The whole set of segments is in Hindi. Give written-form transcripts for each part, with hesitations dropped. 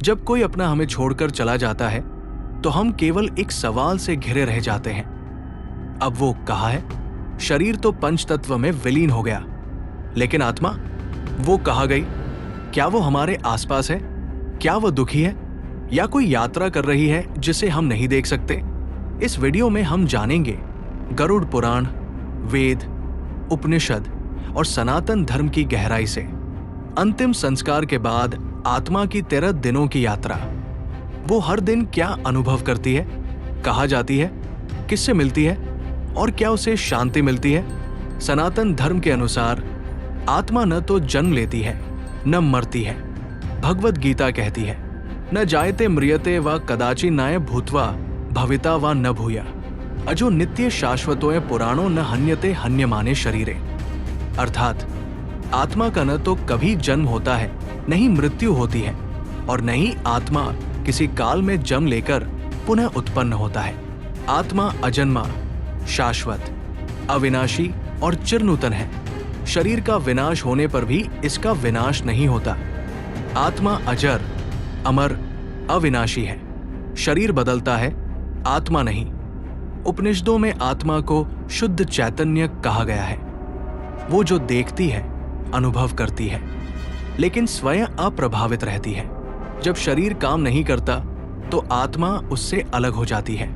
जब कोई अपना हमें छोड़कर चला जाता है तो हम केवल एक सवाल से घिरे रह जाते हैं। अब वो कहाँ है? शरीर तो पंच तत्व में विलीन हो गया, लेकिन आत्मा, वो कहाँ गई? क्या वो हमारे आसपास है? क्या वो दुखी है या कोई यात्रा कर रही है जिसे हम नहीं देख सकते? इस वीडियो में हम जानेंगे गरुड़ पुराण, वेद, उपनिषद और सनातन धर्म की गहराई से। अंतिम संस्कार के बाद आत्मा की 13 दिनों की यात्रा। वो हर दिन क्या अनुभव करती है, कहाँ जाती है, किससे मिलती है और क्या उसे शांति मिलती है? सनातन धर्म के अनुसार आत्मा न तो जन्म लेती है न मरती है। भगवद गीता कहती है, न जायते म्रियते व कदाचि नाय भूत्वा भविता व न भूया अजो नित्य शाश्वतोय पुराणो न हन्यते हन्यमाने शरीरे। अर्थात आत्मा का न तो कभी जन्म होता है, न ही मृत्यु होती है, और न ही आत्मा किसी काल में जन्म लेकर पुनः उत्पन्न होता है। आत्मा अजन्मा, शाश्वत, अविनाशी और चिरनूतन है। शरीर का विनाश होने पर भी इसका विनाश नहीं होता। आत्मा अजर, अमर, अविनाशी है। शरीर बदलता है, आत्मा नहीं। उपनिषदों में आत्मा को शुद्ध चैतन्य कहा गया है। वो जो देखती है, अनुभव करती है, लेकिन स्वयं अप्रभावित रहती है। जब शरीर काम नहीं करता तो आत्मा उससे अलग हो जाती है,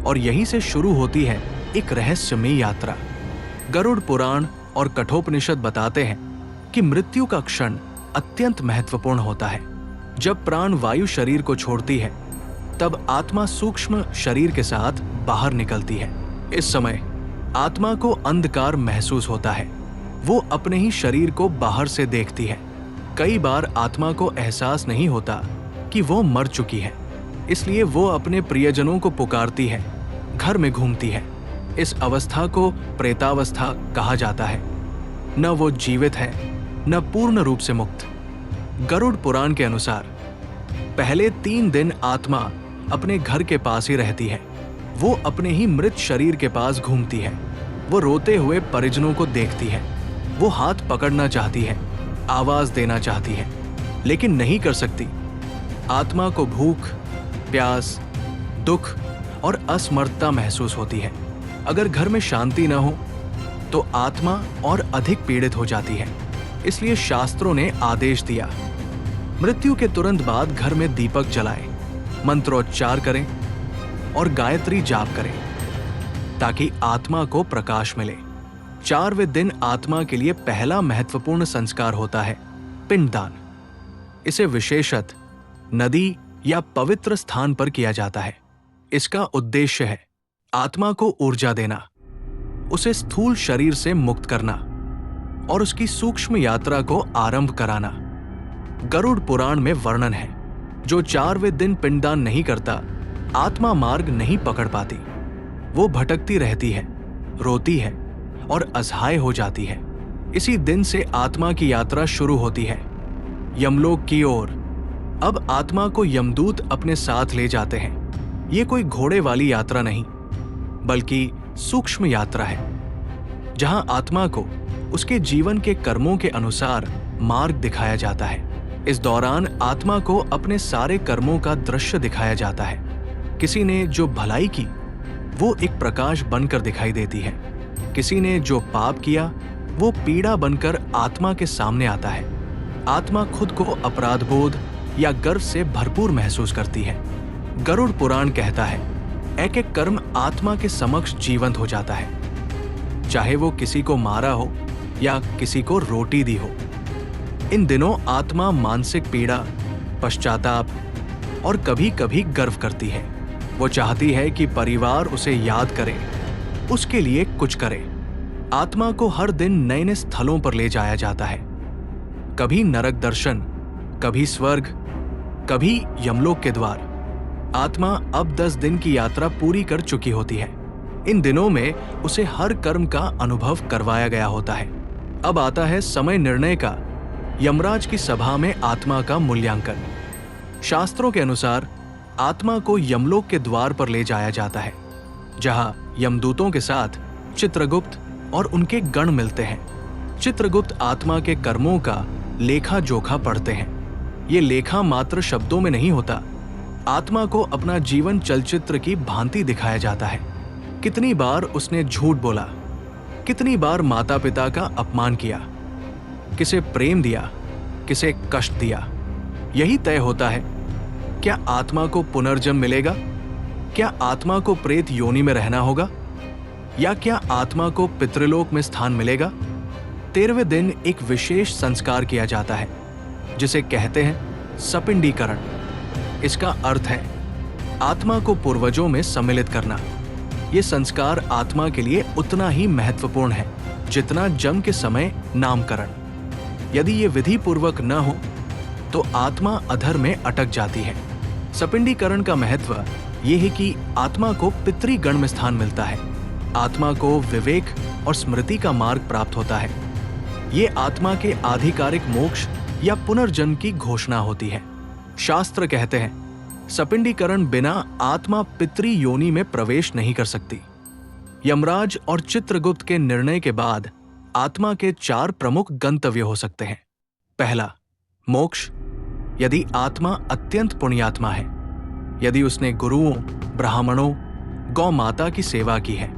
और यहीं से शुरू होती है एक रहस्यमय यात्रा। गरुड़ पुराण और कठोपनिषद बताते हैं कि मृत्यु का क्षण अत्यंत महत्वपूर्ण होता है। जब प्राण वायु शरीर को छोड़ती है तब आत्मा सूक्ष्म शरीर के साथ बाहर निकलती है। इस समय आत्मा को अंधकार महसूस होता है। वो अपने ही शरीर को बाहर से देखती है। कई बार आत्मा को एहसास नहीं होता कि वो मर चुकी है, इसलिए वो अपने प्रियजनों को पुकारती है, घर में घूमती है। इस अवस्था को प्रेतावस्था कहा जाता है। न वो जीवित है न पूर्ण रूप से मुक्त। गरुड़ पुराण के अनुसार पहले 3 दिन आत्मा अपने घर के पास ही रहती है। वो अपने ही मृत शरीर के पास घूमती है। वो रोते हुए परिजनों को देखती है। वो हाथ पकड़ना चाहती है, आवाज देना चाहती है, लेकिन नहीं कर सकती। आत्मा को भूख, प्यास, दुख और असमर्थता महसूस होती है। अगर घर में शांति न हो तो आत्मा और अधिक पीड़ित हो जाती है। इसलिए शास्त्रों ने आदेश दिया, मृत्यु के तुरंत बाद घर में दीपक जलाएं, मंत्रोच्चार करें और गायत्री जाप करें, ताकि आत्मा को प्रकाश मिले। 4वें दिन आत्मा के लिए पहला महत्वपूर्ण संस्कार होता है पिंडदान। इसे विशेषत नदी या पवित्र स्थान पर किया जाता है। इसका उद्देश्य है आत्मा को ऊर्जा देना, उसे स्थूल शरीर से मुक्त करना और उसकी सूक्ष्म यात्रा को आरंभ कराना। गरुड़ पुराण में वर्णन है, जो 4वें दिन पिंडदान नहीं करता, आत्मा मार्ग नहीं पकड़ पाती। वो भटकती रहती है, रोती है और असहाय हो जाती है। इसी दिन से आत्मा की यात्रा शुरू होती है यमलोक की ओर। अब आत्मा को यमदूत अपने साथ ले जाते हैं। ये कोई घोड़े वाली यात्रा नहीं, बल्कि सूक्ष्म यात्रा है, जहां आत्मा को उसके जीवन के कर्मों के अनुसार मार्ग दिखाया जाता है। इस दौरान आत्मा को अपने सारे कर्मों का दृश्य दिखाया जाता है। किसी ने जो भलाई की वो एक प्रकाश बनकर दिखाई देती है। किसी ने जो पाप किया वो पीड़ा बनकर आत्मा के सामने आता है। आत्मा खुद को अपराध बोध या गर्व से भरपूर महसूस करती है। गरुड़ पुराण कहता है, एक एक कर्म आत्मा के समक्ष जीवंत हो जाता है, चाहे वो किसी को मारा हो या किसी को रोटी दी हो। इन दिनों आत्मा मानसिक पीड़ा, पश्चाताप और कभी कभी गर्व करती है। वो चाहती है कि परिवार उसे याद करे, उसके लिए कुछ करे। आत्मा को हर दिन नए नए स्थलों पर ले जाया जाता है। कभी नरक दर्शन, कभी स्वर्ग, कभी यमलोक के द्वार। आत्मा अब 10 दिन की यात्रा पूरी कर चुकी होती है। इन दिनों में उसे हर कर्म का अनुभव करवाया गया होता है। अब आता है समय निर्णय का, यमराज की सभा में आत्मा का मूल्यांकन। शास्त्रों के अनुसार आत्मा को यमलोक के द्वार पर ले जाया जाता है, जहां यमदूतों के साथ चित्रगुप्त और उनके गण मिलते हैं। चित्रगुप्त आत्मा के कर्मों का लेखा जोखा पढ़ते हैं। ये लेखा मात्र शब्दों में नहीं होता, आत्मा को अपना जीवन चलचित्र की भांति दिखाया जाता है। कितनी बार उसने झूठ बोला, कितनी बार माता पिता का अपमान किया, किसे प्रेम दिया, किसे कष्ट दिया। यही तय होता है, क्या आत्मा को पुनर्जन्म मिलेगा, क्या आत्मा को प्रेत योनि में रहना होगा, या क्या आत्मा को पितृलोक में स्थान मिलेगा। 13वें दिन एक विशेष संस्कार किया जाता है जिसे कहते हैं सपिंडीकरण। इसका अर्थ है आत्मा को पूर्वजों में सम्मिलित करना। यह संस्कार आत्मा के लिए उतना ही महत्वपूर्ण है जितना जन्म के समय नामकरण। यदि ये विधि पूर्वक न हो तो आत्मा अधर में अटक जाती है। सपिंडीकरण का महत्व यह है कि आत्मा को पितृगण में स्थान मिलता है, आत्मा को विवेक और स्मृति का मार्ग प्राप्त होता है। ये आत्मा के आधिकारिक मोक्ष या पुनर्जन्म की घोषणा होती है। शास्त्र कहते हैं सपिंडीकरण बिना आत्मा पितृ योनि में प्रवेश नहीं कर सकती। यमराज और चित्रगुप्त के निर्णय के बाद आत्मा के 4 प्रमुख गंतव्य हो सकते हैं। पहला, मोक्ष, यदि आत्मा अत्यंत पुण्यात्मा है, यदि उसने गुरुओं, ब्राह्मणों, गौ माता की सेवा की है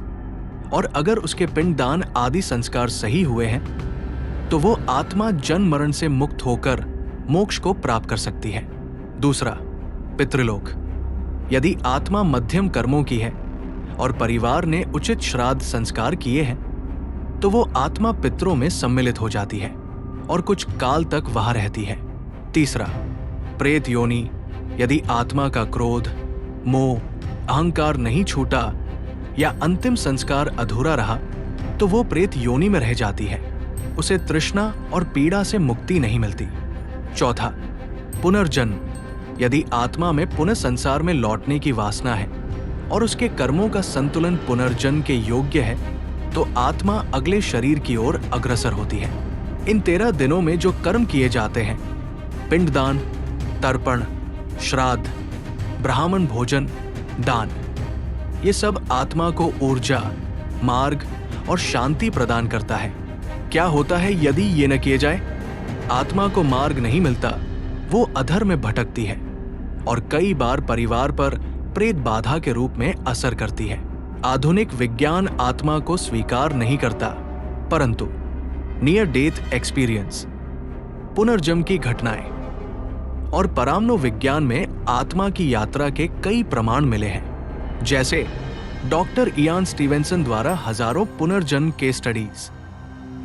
और अगर उसके पिंडदान आदि संस्कार सही हुए हैं तो वो आत्मा जन्म मरण से मुक्त होकर मोक्ष को प्राप्त कर सकती है। दूसरा, पितृलोक, यदि आत्मा मध्यम कर्मों की है और परिवार ने उचित श्राद्ध संस्कार किए हैं तो वो आत्मा पितरों में सम्मिलित हो जाती है और कुछ काल तक वहां रहती है। तीसरा, प्रेत योनि, यदि आत्मा का क्रोध, मोह, अहंकार नहीं छूटा या अंतिम संस्कार अधूरा रहा तो वो प्रेत योनि में रह जाती है, उसे तृष्णा और पीड़ा से मुक्ति नहीं मिलती। चौथा, पुनर्जन्म, यदि आत्मा में पुनः संसार में लौटने की वासना है और उसके कर्मों का संतुलन पुनर्जन्म के योग्य है तो आत्मा अगले शरीर की ओर अग्रसर होती है। इन 13 दिनों में जो कर्म किए जाते हैं, पिंडदान, तर्पण, श्राद्ध, ब्राह्मण भोजन, दान, ये सब आत्मा को ऊर्जा, मार्ग और शांति प्रदान करता है। क्या होता है यदि ये न किए जाए? आत्मा को मार्ग नहीं मिलता, वो अधर में भटकती है और कई बार परिवार पर प्रेत बाधा के रूप में असर करती है। आधुनिक विज्ञान आत्मा को स्वीकार नहीं करता, परंतु नियर डेथ एक्सपीरियंस, पुनर्जन्म की घटनाएं और परामनो विज्ञान में आत्मा की यात्रा के कई प्रमाण मिले हैं। जैसे डॉक्टर इयान स्टीवेंसन द्वारा हजारों पुनर्जन्म केस स्टडीज,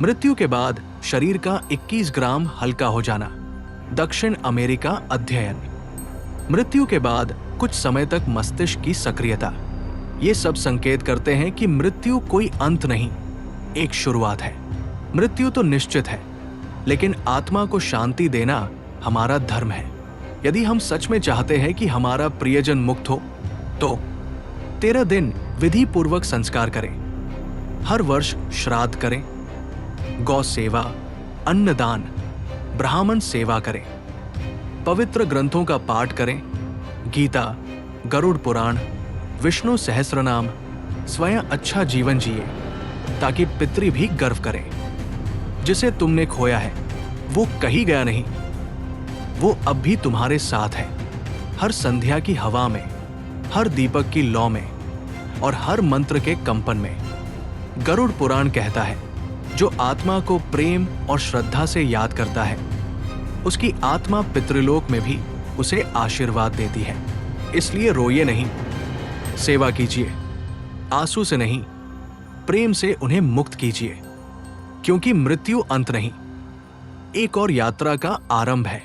मृत्यु के बाद शरीर का 21 ग्राम हल्का हो जाना, दक्षिण अमेरिका अध्ययन, मृत्यु के बाद कुछ समय तक मस्तिष्क की सक्रियता, ये सब संकेत करते हैं कि मृत्यु कोई अंत नहीं, एक शुरुआत है। मृत्यु तो निश्चित है, लेकिन आत्मा को शांति देना हमारा धर्म है। यदि हम सच में चाहते हैं कि हमारा प्रियजन मुक्त हो तो 13 दिन विधि पूर्वक संस्कार करें, हर वर्ष श्राद्ध करें, गौ सेवा, अन्नदान, ब्राह्मण सेवा करें, पवित्र ग्रंथों का पाठ करें, गीता, गरुड़ पुराण, विष्णु सहस्रनाम, स्वयं अच्छा जीवन जिए ताकि पितृ भी गर्व करें। जिसे तुमने खोया है वो कहीं गया नहीं, वो अब भी तुम्हारे साथ है, हर संध्या की हवा में, हर दीपक की लौ में और हर मंत्र के कंपन में। गरुड़ पुराण कहता है, जो आत्मा को प्रेम और श्रद्धा से याद करता है उसकी आत्मा पितृलोक में भी उसे आशीर्वाद देती है। इसलिए रोइए नहीं, सेवा कीजिए, आंसू से नहीं, प्रेम से उन्हें मुक्त कीजिए, क्योंकि मृत्यु अंत नहीं, एक और यात्रा का आरंभ है।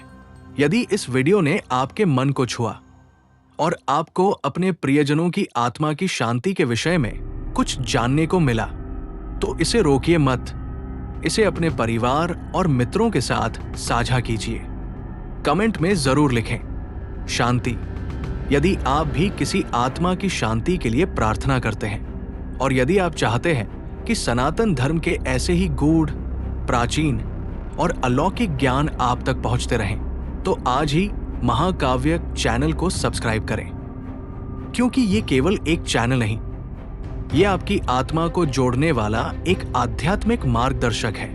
यदि इस वीडियो ने आपके मन को छुआ और आपको अपने प्रियजनों की आत्मा की शांति के विषय में कुछ जानने को मिला तो इसे रोकिए मत, इसे अपने परिवार और मित्रों के साथ साझा कीजिए। कमेंट में जरूर लिखें शांति, यदि आप भी किसी आत्मा की शांति के लिए प्रार्थना करते हैं और यदि आप चाहते हैं कि सनातन धर्म के ऐसे ही गूढ़, प्राचीन और अलौकिक ज्ञान आप तक पहुंचते रहें तो आज ही महाकाव्य चैनल को सब्सक्राइब करें, क्योंकि ये केवल एक चैनल नहीं, ये आपकी आत्मा को जोड़ने वाला एक आध्यात्मिक मार्गदर्शक है।